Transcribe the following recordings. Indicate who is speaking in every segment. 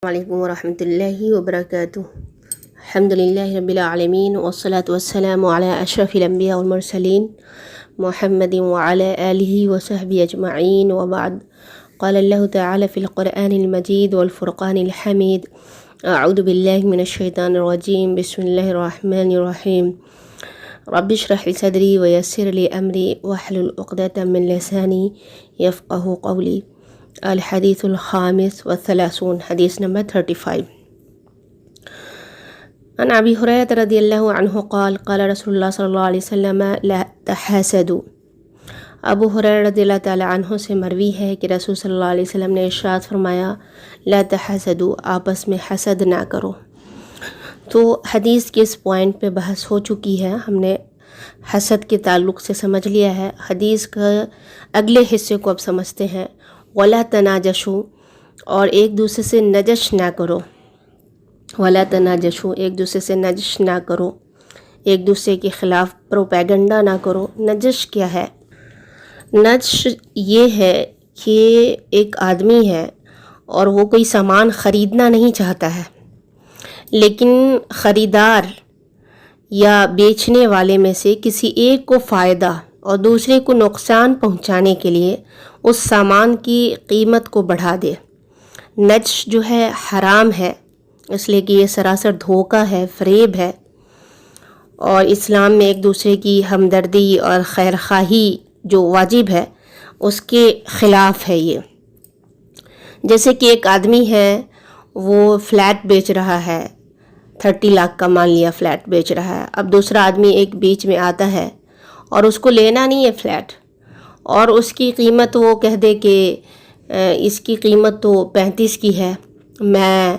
Speaker 1: علیکم ورحمۃ اللہ وبرکاتہ۔ الحمد للہ رب العالمین والصلاة والسلام علی اشرف الانبیاء والمرسلین محمد وعلی آلہ وصحبہ اجمعین وبعد۔ قال اللہ تعالی فی القرآن المجید والفرقان الحمید، اعوذ باللہ من الشیطان الرجیم، بسم اللہ الرحمن الرحیم۔ رب اشرح لی صدری ویسر لی امری واحلل عقدۃ من لسانی یفقہوا قولی۔ الحدیث الخامس والثلاثون، حدیث نمبر 35۔ عن ابی ہریرہ رضی اللہ عنہ قال قال رسول اللہ صلی اللہ علیہ وسلم لا تحاسدوا۔ ابو ہریرہ رضی اللہ تعالی عنہ سے مروی ہے کہ رسول صلی اللہ علیہ وسلم نے ارشاد فرمایا لا تحاسدوا، آپس میں حسد نہ کرو۔ تو حدیث کے اس پوائنٹ پہ بحث ہو چکی ہے، ہم نے حسد کے تعلق سے سمجھ لیا ہے۔ حدیث کا اگلے حصے کو اب سمجھتے ہیں۔ ولا تناجشوا، اور ایک دوسرے سے نجش نہ کرو۔ ولا تناجشوا، ایک دوسرے سے نجش نہ کرو، ایک دوسرے کے خلاف پروپیگنڈا نہ کرو۔ نجش کیا ہے؟ نجش یہ ہے کہ ایک آدمی ہے اور وہ کوئی سامان خریدنا نہیں چاہتا ہے، لیکن خریدار یا بیچنے والے میں سے کسی ایک کو فائدہ اور دوسرے کو نقصان پہنچانے کے لیے اس سامان کی قیمت کو بڑھا دے۔ نجش جو ہے حرام ہے، اس لیے کہ یہ سراسر دھوکہ ہے، فریب ہے، اور اسلام میں ایک دوسرے کی ہمدردی اور خیر خواہی جو واجب ہے اس کے خلاف ہے۔ یہ جیسے کہ ایک آدمی ہے، وہ فلیٹ بیچ رہا ہے، 30 لاکھ کا مان لیا فلیٹ بیچ رہا ہے۔ اب دوسرا آدمی ایک بیچ میں آتا ہے اور اس کو لینا نہیں ہے فلیٹ، اور اس کی قیمت وہ کہہ دے کہ اس کی قیمت تو 35 کی ہے، میں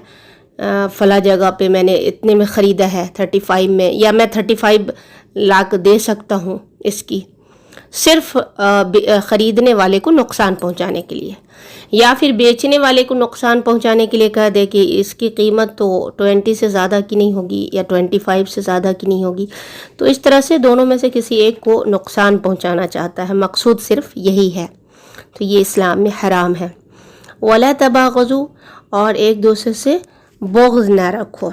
Speaker 1: فلاں جگہ پہ میں نے اتنے میں خریدا ہے 35 میں، یا میں 35 لاکھ دے سکتا ہوں اس کی، صرف خریدنے والے کو نقصان پہنچانے کے لیے، یا پھر بیچنے والے کو نقصان پہنچانے کے لیے کہہ دے کہ اس کی قیمت تو 20 سے زیادہ کی نہیں ہوگی یا 25 سے زیادہ کی نہیں ہوگی۔ تو اس طرح سے دونوں میں سے کسی ایک کو نقصان پہنچانا چاہتا ہے، مقصود صرف یہی ہے۔ تو یہ اسلام میں حرام ہے۔ وَلَا تَبَاغَضُوا، اور ایک دوسرے سے بغض نہ رکھو۔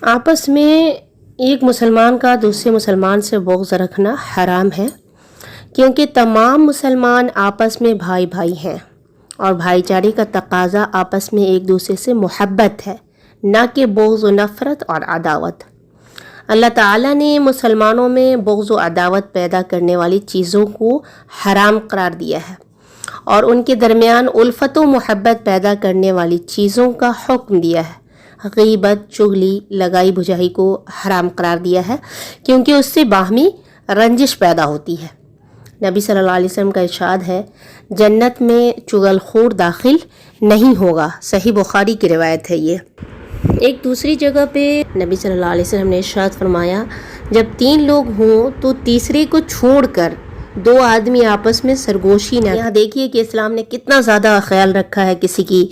Speaker 1: آپس میں ایک مسلمان کا دوسرے مسلمان سے بغض رکھنا حرام ہے، کیونکہ تمام مسلمان آپس میں بھائی بھائی ہیں، اور بھائی چارے کا تقاضا آپس میں ایک دوسرے سے محبت ہے، نہ کہ بغض و نفرت اور عداوت۔ اللہ تعالیٰ نے مسلمانوں میں بغض و عداوت پیدا کرنے والی چیزوں کو حرام قرار دیا ہے، اور ان کے درمیان الفت و محبت پیدا کرنے والی چیزوں کا حکم دیا ہے۔ غیبت، چغلی، لگائی بجائی کو حرام قرار دیا ہے، کیونکہ اس سے باہمی رنجش پیدا ہوتی ہے۔ نبی صلی اللہ علیہ وسلم کا ارشاد ہے جنت میں چغل خور داخل نہیں ہوگا، صحیح بخاری کی روایت ہے۔ یہ ایک دوسری جگہ پہ نبی صلی اللہ علیہ وسلم نے ارشاد فرمایا جب 3 لوگ ہوں تو تیسرے کو چھوڑ کر 2 آدمی آپس میں سرگوشی نہ۔ یہاں دیکھیے کہ اسلام نے کتنا زیادہ خیال رکھا ہے کسی کی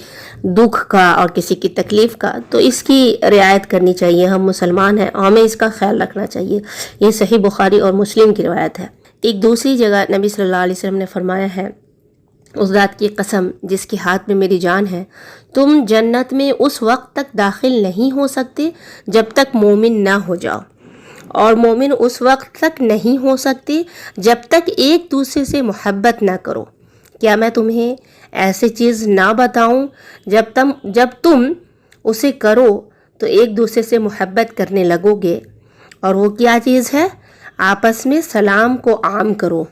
Speaker 1: دکھ کا اور کسی کی تکلیف کا، تو اس کی رعایت کرنی چاہیے۔ ہم مسلمان ہیں، ہمیں اس کا خیال رکھنا چاہیے۔ یہ صحیح بخاری اور مسلم کی روایت ہے۔ ایک دوسری جگہ نبی صلی اللہ علیہ وسلم نے فرمایا ہے اس ذات کی قسم جس کے ہاتھ میں میری جان ہے، تم جنت میں اس وقت تک داخل نہیں ہو سکتے جب تک مومن نہ ہو جاؤ، اور مومن اس وقت تک نہیں ہو سکتے جب تک ایک دوسرے سے محبت نہ کرو۔ کیا میں تمہیں ایسی چیز نہ بتاؤں جب تم اسے کرو تو ایک دوسرے سے محبت کرنے لگو گے؟ اور وہ کیا چیز ہے؟ آپس میں سلام کو عام کرو۔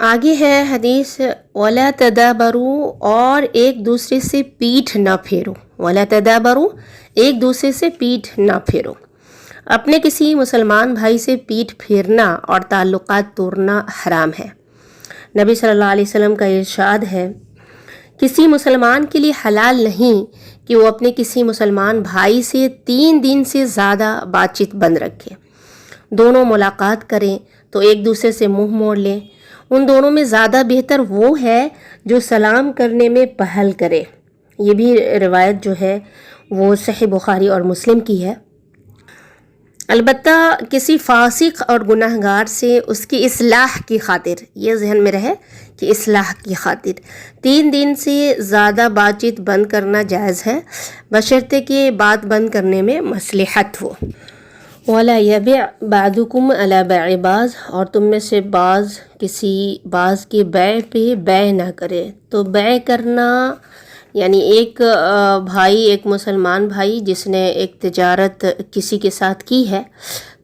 Speaker 1: آگے ہے حدیث وَلَا تَدَابَرُوا، اور ایک دوسرے سے پیٹھ نہ پھیرو۔ وَلَا تَدَابَرُوا، ایک دوسرے سے پیٹھ نہ پھیرو۔ اپنے کسی مسلمان بھائی سے پیٹھ پھیرنا اور تعلقات توڑنا حرام ہے۔ نبی صلی اللہ علیہ وسلم کا ارشاد ہے کسی مسلمان کے لیے حلال نہیں کہ وہ اپنے کسی مسلمان بھائی سے 3 دن سے زیادہ بات چیت بند رکھے۔ دونوں ملاقات کریں تو ایک دوسرے سے منہ موڑ لیں۔ ان دونوں میں زیادہ بہتر وہ ہے جو سلام کرنے میں پہل کرے۔ یہ بھی روایت جو ہے وہ صحیح بخاری اور مسلم کی ہے۔ البتہ کسی فاسق اور گناہ گار سے اس کی اصلاح کی خاطر، یہ ذہن میں رہے کہ اصلاح کی خاطر 3 دن سے زیادہ بات چیت بند کرنا جائز ہے، بشرطے کہ بات بند کرنے میں مصلحت ہو۔ وَلَا يَبِعْ بَعْضُكُمْ عَلَى بَيْعِ بَعْضٍ، اور تم میں سے کسی بعض کے بیع پہ بیع نہ کرے۔ تو بیع کرنا یعنی ایک بھائی، ایک مسلمان بھائی جس نے ایک تجارت کسی کے ساتھ کی ہے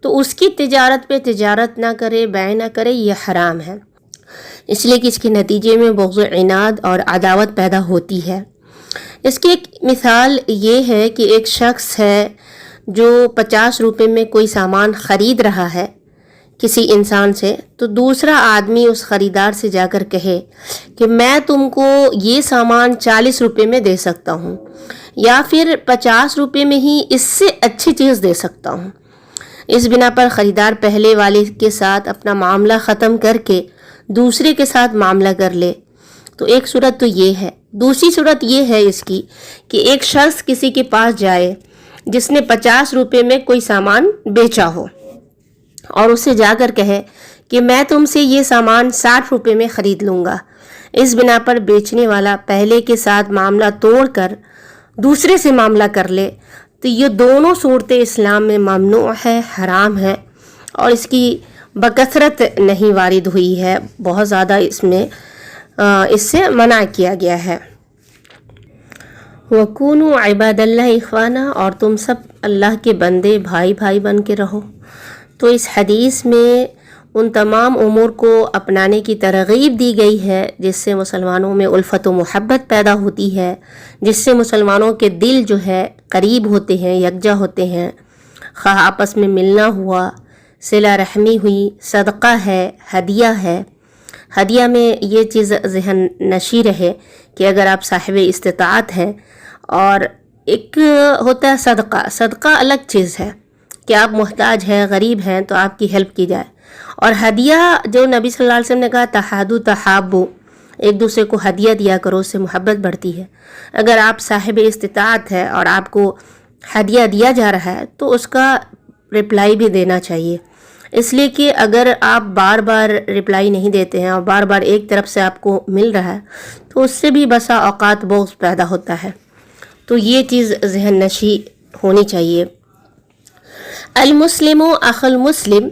Speaker 1: تو اس کی تجارت پہ تجارت نہ کرے، بیع نہ کرے، یہ حرام ہے، اس لیے کہ اس کے نتیجے میں بغض و عناد اور عداوت پیدا ہوتی ہے۔ اس کی ایک مثال یہ ہے کہ ایک شخص ہے جو 50 روپے میں کوئی سامان خرید رہا ہے کسی انسان سے، تو دوسرا آدمی اس خریدار سے جا کر کہے کہ میں تم کو یہ سامان 40 روپے میں دے سکتا ہوں، یا پھر 50 روپے میں ہی اس سے اچھی چیز دے سکتا ہوں۔ اس بنا پر خریدار پہلے والے کے ساتھ اپنا معاملہ ختم کر کے دوسرے کے ساتھ معاملہ کر لے، تو ایک صورت تو یہ ہے۔ دوسری صورت یہ ہے اس کی کہ ایک شخص کسی کے پاس جائے جس نے 50 روپے میں کوئی سامان بیچا ہو اور اسے جا کر کہے کہ میں تم سے یہ سامان 60 روپے میں خرید لوں گا۔ اس بنا پر بیچنے والا پہلے کے ساتھ معاملہ توڑ کر دوسرے سے معاملہ کر لے، تو یہ دونوں صورتیں اسلام میں ممنوع ہے، حرام ہے، اور اس کی بکثرت نہیں وارد ہوئی ہے، بہت زیادہ اس سے منع کیا گیا ہے۔ وَكُونُوا عِبَادَ اللَّهِ إِخْوَانًا، اور تم سب اللہ کے بندے بھائی بھائی بن کے رہو۔ تو اس حدیث میں ان تمام امور کو اپنانے کی ترغیب دی گئی ہے جس سے مسلمانوں میں الفت و محبت پیدا ہوتی ہے، جس سے مسلمانوں کے دل جو ہے قریب ہوتے ہیں، یکجا ہوتے ہیں، خواہ آپس میں ملنا ہوا، صلہ رحمی ہوئی، صدقہ ہے، ہدیہ ہے۔ ہدیہ میں یہ چیز ذہن نشی رہے کہ اگر آپ صاحب استطاعت ہیں، اور ایک ہوتا ہے صدقہ الگ چیز ہے کہ آپ محتاج ہیں، غریب ہیں تو آپ کی ہیلپ کی جائے، اور ہدیہ جو نبی صلی اللہ علیہ وسلم نے کہا تحادو تحابو، ایک دوسرے کو ہدیہ دیا کرو، اس سے محبت بڑھتی ہے۔ اگر آپ صاحب استطاعت ہے اور آپ کو ہدیہ دیا جا رہا ہے تو اس کا رپلائی بھی دینا چاہیے، اس لیے کہ اگر آپ بار بار رپلائی نہیں دیتے ہیں اور بار بار ایک طرف سے آپ کو مل رہا ہے تو اس سے بھی بسا اوقات بغض پیدا ہوتا ہے، تو یہ چیز ذہن نشی ہونی چاہیے۔ المسلم اخو المسلم،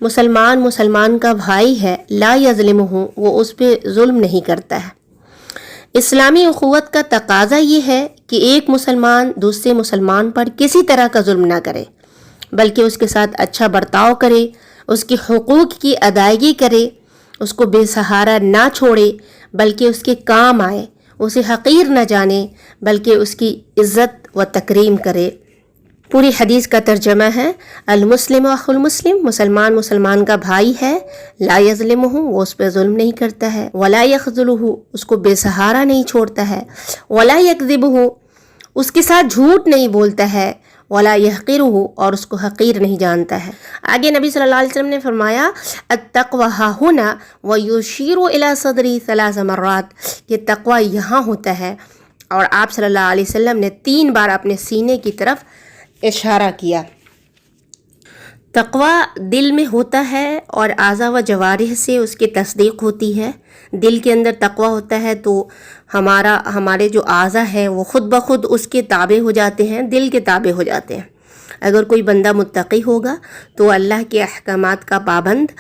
Speaker 1: مسلمان کا بھائی ہے، لا یظلمہ، وہ اس پہ ظلم نہیں کرتا ہے۔ اسلامی اخوت کا تقاضا یہ ہے کہ ایک مسلمان دوسرے مسلمان پر کسی طرح کا ظلم نہ کرے، بلکہ اس کے ساتھ اچھا برتاؤ کرے، اس کے حقوق کی ادائیگی کرے، اس کو بے سہارا نہ چھوڑے بلکہ اس کے کام آئے، اسے حقیر نہ جانے بلکہ اس کی عزت و تکریم کرے۔ پوری حدیث کا ترجمہ ہے المسلم اخو المسلم، مسلمان کا بھائی ہے، لا یظلمہ، وہ اس پہ ظلم نہیں کرتا ہے، ولا یخذلہ، اس کو بے سہارا نہیں چھوڑتا ہے، ولا یکذبہ، اس کے ساتھ جھوٹ نہیں بولتا ہے، ولا یحقرہ، اور اس کو حقیر نہیں جانتا ہے۔ آگے نبی صلی اللہ علیہ وسلم نے فرمایا التقوی ہاہنا ویشیر الی صدری 3 مرات، یہ تقوی یہاں ہوتا ہے، اور آپ صلی اللہ علیہ وسلم نے 3 بار اپنے سینے کی طرف اشارہ کیا۔ تقوی دل میں ہوتا ہے اور اعضاء و جوارح سے اس کی تصدیق ہوتی ہے۔ دل کے اندر تقوی ہوتا ہے تو ہمارے جو اعضاء ہیں وہ خود بخود اس کے تابع ہو جاتے ہیں، دل کے تابع ہو جاتے ہیں۔ اگر کوئی بندہ متقی ہوگا تو اللہ کے احکامات کا پابند،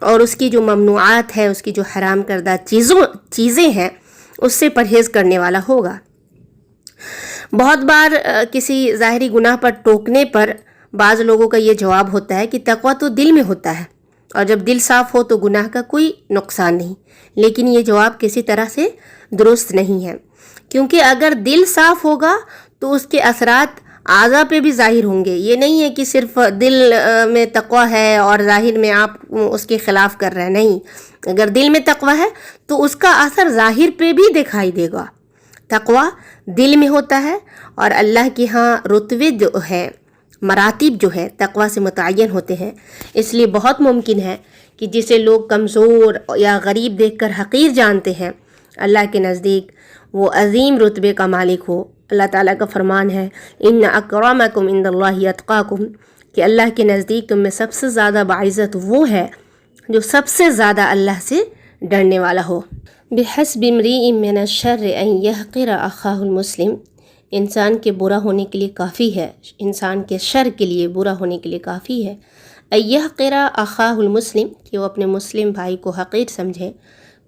Speaker 1: اور اس کی جو ممنوعات ہے، اس کی جو حرام کردہ چیزیں ہیں، اس سے پرہیز کرنے والا ہوگا۔ بہت بار کسی ظاہری گناہ پر ٹوکنے پر بعض لوگوں کا یہ جواب ہوتا ہے کہ تقوی تو دل میں ہوتا ہے، اور جب دل صاف ہو تو گناہ کا کوئی نقصان نہیں، لیکن یہ جواب کسی طرح سے درست نہیں ہے، کیونکہ اگر دل صاف ہوگا تو اس کے اثرات اعضاء پہ بھی ظاہر ہوں گے۔ یہ نہیں ہے کہ صرف دل میں تقوی ہے اور ظاہر میں آپ اس کے خلاف کر رہے ہیں، نہیں، اگر دل میں تقوی ہے تو اس کا اثر ظاہر پہ بھی دکھائی دے گا۔ تقوی دل میں ہوتا ہے، اور اللہ کے ہاں رتبے جو ہے، مراتب جو ہے تقوی سے متعین ہوتے ہیں، اس لیے بہت ممکن ہے کہ جسے لوگ کمزور یا غریب دیکھ کر حقیر جانتے ہیں، اللہ کے نزدیک وہ عظیم رتبے کا مالک ہو۔ اللہ تعالیٰ کا فرمان ہے ان اکرمکم عند اللہ اتقاکم، کہ اللہ کے نزدیک تم میں سب سے زیادہ باعزت وہ ہے جو سب سے زیادہ اللہ سے ڈرنے والا ہو۔ بحسب امرئ من الشر ان يحقر اخاہ المسلم، انسان کے برا ہونے کے لیے کافی ہے، انسان کے شر کے لیے برا ہونے کے لیے کافی ہے، ان يحقر اخاہ المسلم، کہ وہ اپنے مسلم بھائی کو حقیر سمجھے۔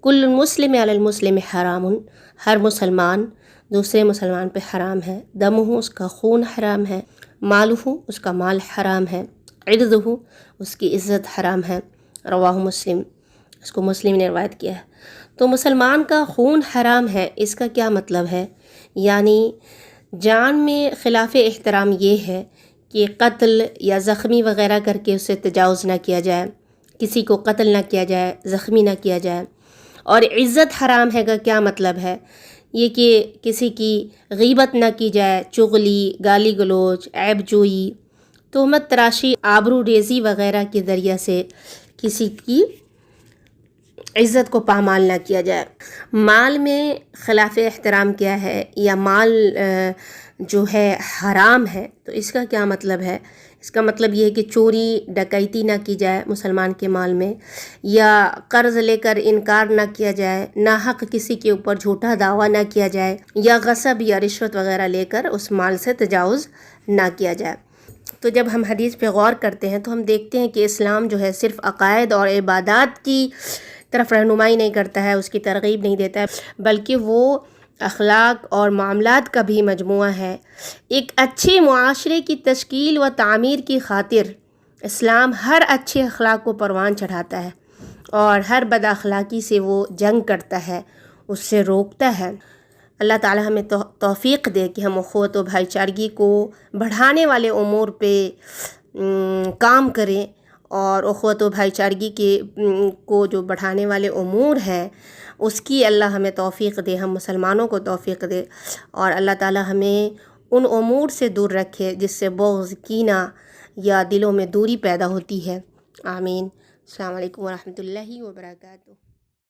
Speaker 1: کل المسلم علی المسلم حرام، ہر مسلمان دوسرے مسلمان پہ حرام ہے، دمہ اس کا خون حرام ہے، مالہ اس کا مال حرام ہے، عرضہ اس کی عزت حرام ہے، رواہ مسلم، اس کو مسلم نے روایت کیا ہے۔ تو مسلمان کا خون حرام ہے، اس کا کیا مطلب ہے؟ یعنی جان میں خلاف احترام یہ ہے کہ قتل یا زخمی وغیرہ کر کے اسے تجاوز نہ کیا جائے، کسی کو قتل نہ کیا جائے، زخمی نہ کیا جائے۔ اور عزت حرام ہے کا کیا مطلب ہے؟ یہ کہ کسی کی غیبت نہ کی جائے، چغلی، گالی گلوچ، عیب جوئی، تہمت تراشی، آبرو ریزی وغیرہ کے ذریعہ سے کسی کی عزت کو پامال نہ کیا جائے۔ مال میں خلاف احترام کیا ہے یا مال جو ہے حرام ہے، تو اس کا کیا مطلب ہے؟ اس کا مطلب یہ ہے کہ چوری ڈکیتی نہ کی جائے مسلمان کے مال میں، یا قرض لے کر انکار نہ کیا جائے، ناحق کسی کے اوپر جھوٹا دعویٰ نہ کیا جائے، یا غصب یا رشوت وغیرہ لے کر اس مال سے تجاوز نہ کیا جائے۔ تو جب ہم حدیث پہ غور کرتے ہیں تو ہم دیکھتے ہیں کہ اسلام جو ہے صرف عقائد اور عبادات کی طرف رہنمائی نہیں کرتا ہے، اس کی ترغیب نہیں دیتا ہے، بلکہ وہ اخلاق اور معاملات کا بھی مجموعہ ہے۔ ایک اچھے معاشرے کی تشکیل و تعمیر کی خاطر اسلام ہر اچھے اخلاق کو پروان چڑھاتا ہے اور ہر بد اخلاقی سے وہ جنگ کرتا ہے، اس سے روکتا ہے۔ اللہ تعالی ہمیں توفیق دے کہ ہم اخوت و بھائی چارگی کو بڑھانے والے امور پہ کام کریں، اور اخوت و بھائی چارگی کو جو بڑھانے والے امور ہیں اس کی اللہ ہمیں توفیق دے، ہم مسلمانوں کو توفیق دے، اور اللہ تعالی ہمیں ان امور سے دور رکھے جس سے بغض، کینہ یا دلوں میں دوری پیدا ہوتی ہے۔ آمین۔ السلام علیکم ورحمۃ اللہ وبرکاتہ۔